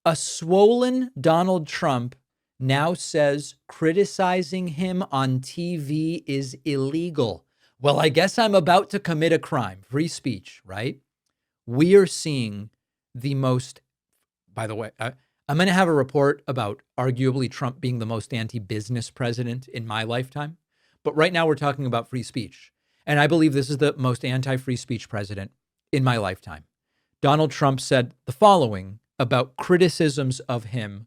A swollen Donald Trump now says criticizing him on TV is illegal. Well, I guess I'm about to commit a crime. Free speech, right? We are seeing the most, by the way, I'm going to have a report about arguably Trump being the most anti-business president in my lifetime. But right now we're talking about free speech. And I believe this is the most anti-free speech president in my lifetime. Donald Trump said the following about criticisms of him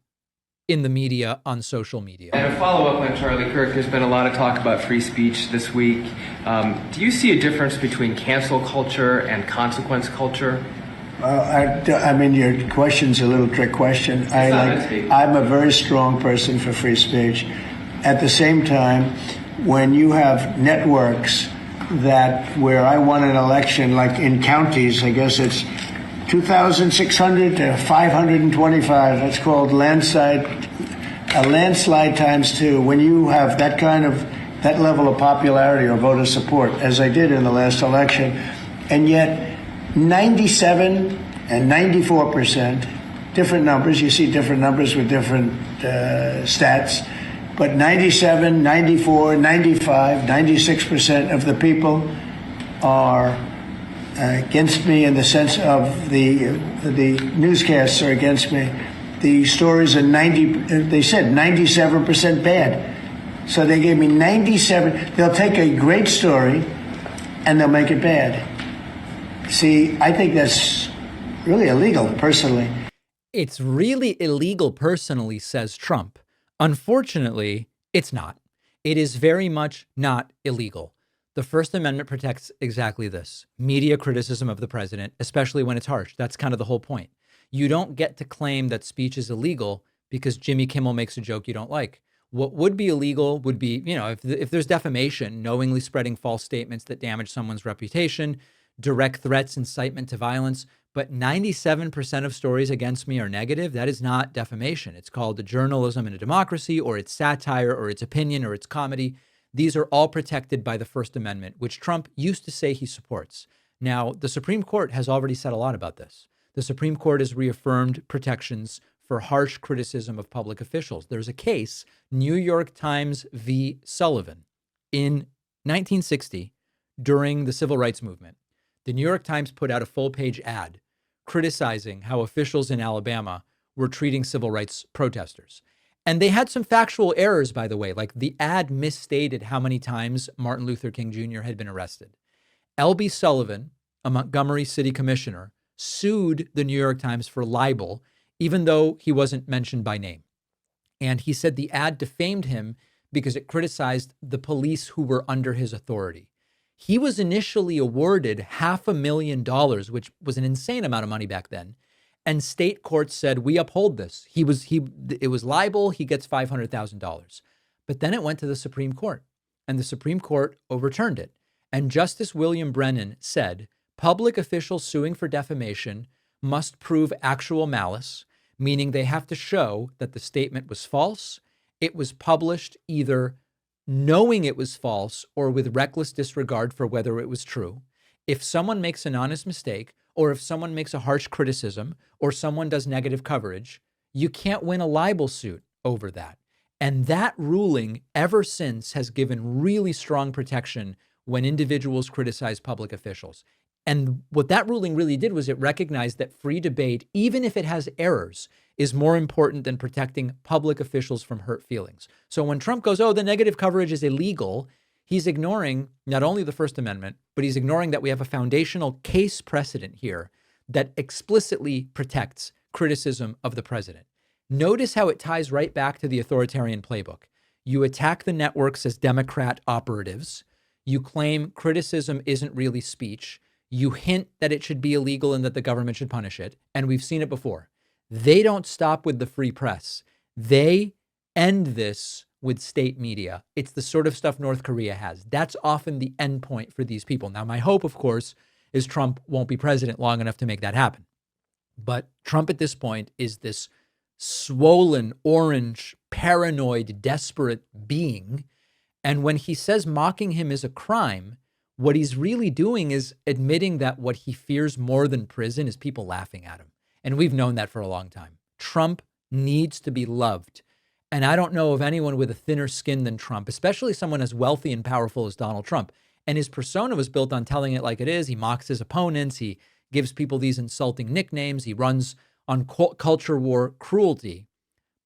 in the media, on social media. And a follow-up on Charlie Kirk, there's been a lot of talk about free speech this week. Do you see a difference between cancel culture and consequence culture? I mean, your question's a little trick question. I'm a very strong person for free speech. At the same time, when you have networks that where I won an election, like in counties, I guess it's 2,600 to 525. That's called a landslide times two. When you have that level of popularity or voter support, as I did in the last election, and yet 97 and 94%, different numbers. You see different numbers with different stats, but 97, 94, 95, 96% of the people are against me in the sense of the newscasts are against me. The stories are they said 97% bad. So they gave me 97. They'll take a great story and they'll make it bad. See, I think that's really illegal, personally. It's really illegal personally, says Trump. Unfortunately, it's not. It is very much not illegal. The First Amendment protects exactly this. Media criticism of the president, especially when it's harsh. That's kind of the whole point. You don't get to claim that speech is illegal because Jimmy Kimmel makes a joke you don't like. What would be illegal would be, if there's defamation, knowingly spreading false statements that damage someone's reputation, direct threats, incitement to violence. But 97% of stories against me are negative. That is not defamation. It's called the journalism in a democracy, or it's satire, or it's opinion, or it's comedy. These are all protected by the First Amendment, which Trump used to say he supports. Now, the Supreme Court has already said a lot about this. The Supreme Court has reaffirmed protections for harsh criticism of public officials. There's a case, New York Times v. Sullivan, in 1960, during the Civil Rights Movement. The New York Times put out a full-page ad criticizing how officials in Alabama were treating civil rights protesters. And they had some factual errors, by the way, like the ad misstated how many times Martin Luther King Jr. had been arrested. L.B. Sullivan, a Montgomery City commissioner, sued the New York Times for libel, even though he wasn't mentioned by name. And he said the ad defamed him because it criticized the police who were under his authority. He was initially awarded $500,000, which was an insane amount of money back then. And state courts said, we uphold this. It was libel. He gets $500,000. But then it went to the Supreme Court, and the Supreme Court overturned it. And Justice William Brennan said, public officials suing for defamation must prove actual malice, meaning they have to show that the statement was false. It was published either knowing it was false or with reckless disregard for whether it was true. If someone makes an honest mistake, or if someone makes a harsh criticism, or someone does negative coverage, you can't win a libel suit over that. And that ruling ever since has given really strong protection when individuals criticize public officials. And what that ruling really did was it recognized that free debate, even if it has errors, is more important than protecting public officials from hurt feelings. So when Trump goes, oh, the negative coverage is illegal, he's ignoring not only the First Amendment, but he's ignoring that we have a foundational case precedent here that explicitly protects criticism of the president. Notice how it ties right back to the authoritarian playbook. You attack the networks as Democrat operatives. You claim criticism isn't really speech. You hint that it should be illegal and that the government should punish it. And we've seen it before. They don't stop with the free press. They end this with state media. It's the sort of stuff North Korea has. That's often the end point for these people. Now, my hope, of course, is Trump won't be president long enough to make that happen. But Trump at this point is this swollen, orange, paranoid, desperate being. And when he says mocking him is a crime, what he's really doing is admitting that what he fears more than prison is people laughing at him. And we've known that for a long time. Trump needs to be loved. And I don't know of anyone with a thinner skin than Trump, especially someone as wealthy and powerful as Donald Trump. And his persona was built on telling it like it is. He mocks his opponents. He gives people these insulting nicknames. He runs on culture war cruelty.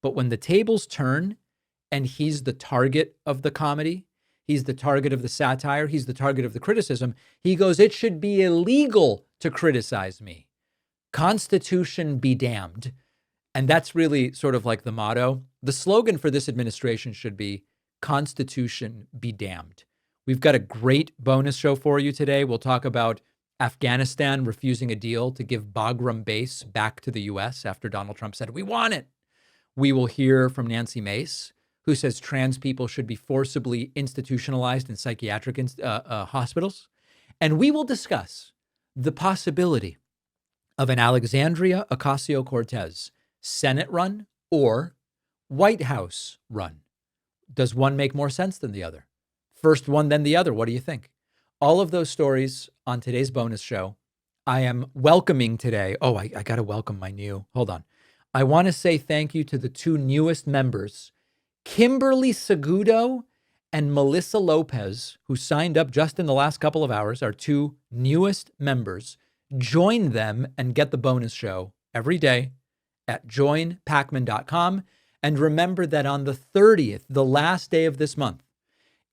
But when the tables turn and he's the target of the comedy, he's the target of the satire, he's the target of the criticism, he goes, it should be illegal to criticize me. Constitution be damned. And that's really sort of like the motto. The slogan for this administration should be Constitution be damned. We've got a great bonus show for you today. We'll talk about Afghanistan refusing a deal to give Bagram base back to the U.S. after Donald Trump said, we want it. We will hear from Nancy Mace, who says trans people should be forcibly institutionalized in psychiatric hospitals. And we will discuss the possibility of an Alexandria Ocasio-Cortez Senate run or White House run. Does one make more sense than the other? First one, then the other. What do you think? All of those stories on today's bonus show. I am welcoming today. Oh, I got to welcome my new. Hold on. I want to say thank you to the two newest members, Kimberly Segudo and Melissa Lopez, who signed up just in the last couple of hours, our two newest members. Join them and get the bonus show every day at joinpakman.com. And remember that on the 30th, the last day of this month,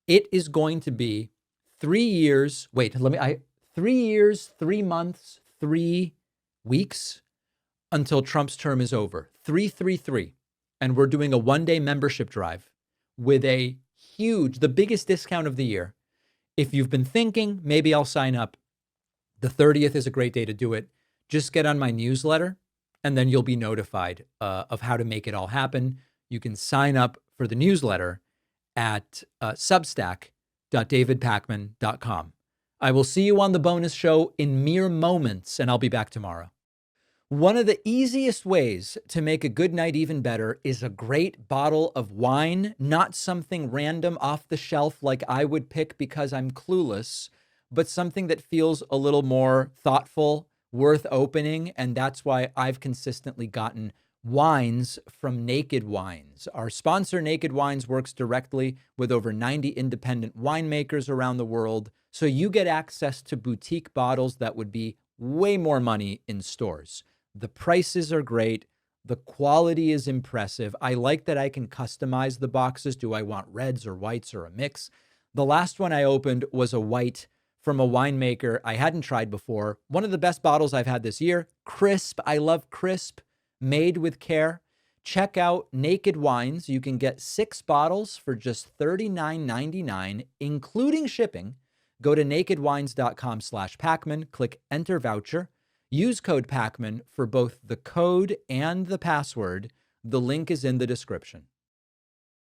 it is going to be 3 years. 3 years, 3 months, 3 weeks until Trump's term is over. 333. And we're doing a one-day membership drive with a huge, the biggest discount of the year. If you've been thinking, maybe I'll sign up. The 30th is a great day to do it. Just get on my newsletter, and then you'll be notified of how to make it all happen. You can sign up for the newsletter at substack.davidpakman.com. I will see you on the bonus show in mere moments, and I'll be back tomorrow. One of the easiest ways to make a good night even better is a great bottle of wine, not something random off the shelf like I would pick because I'm clueless, but something that feels a little more thoughtful, worth opening. And that's why I've consistently gotten wines from Naked Wines. Our sponsor, Naked Wines, works directly with over 90 independent winemakers around the world. So you get access to boutique bottles that would be way more money in stores. The prices are great. The quality is impressive. I like that I can customize the boxes. Do I want reds or whites or a mix? The last one I opened was a white from a winemaker I hadn't tried before. One of the best bottles I've had this year. Crisp. I love crisp. Made with care. Check out Naked Wines. You can get 6 bottles for just $39.99, including shipping. Go to nakedwines.com/Pakman, click enter voucher, use code Pakman for both the code and the password. The link is in the description.